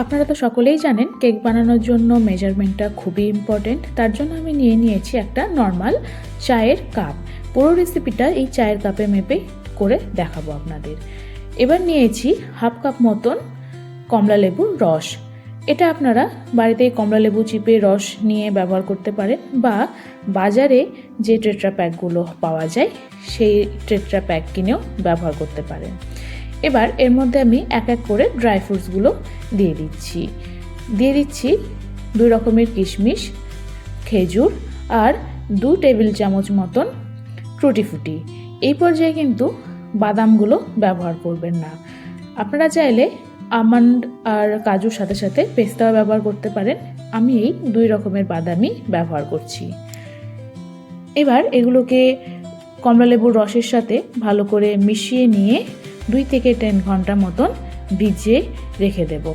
আপনারা তো সকলেই জানেন কেক বানানোর জন্য মেজারমেন্টটা খুবই ইম্পর্টেন্ট। তার জন্য আমি নিয়েছি একটা নর্মাল চায়ের কাপ। পুরো রেসিপিটা এই চায়ের কাপে মেপে করে দেখাবো আপনাদের। এবার নিয়েছি হাফ কাপ মতন কমলা লেবুর রস। এটা আপনারা বাড়িতেই কমলা লেবু চিপে রস নিয়ে ব্যবহার করতে পারেন, বা বাজারে যে টেট্রা প্যাকগুলো পাওয়া যায় সেই টেট্রা প্যাক কিনেও ব্যবহার করতে পারেন। এবার এর মধ্যে আমি এক এক করে ড্রাই ফ্রুটসগুলো দিয়ে দিচ্ছি 2 রকমের কিশমিশ, খেজুর আর 2 টেবিল চামচ মতন টুটি ফুটি। এই পর্যায়ে কিন্তু বাদামগুলো ব্যবহার করবেন না। আপনারা চাইলে আমন্ড আর কাজুর সাথে সাথে পেস্তাও ব্যবহার করতে পারেন। আমি এই 2 রকমের বাদামই ব্যবহার করছি। এবার এগুলোকে কমলা লেবুর রসের সাথে ভালো করে মিশিয়ে নিয়ে 2 থেকে 10 ঘন্টা মতন ভিজিয়ে রেখে দেব।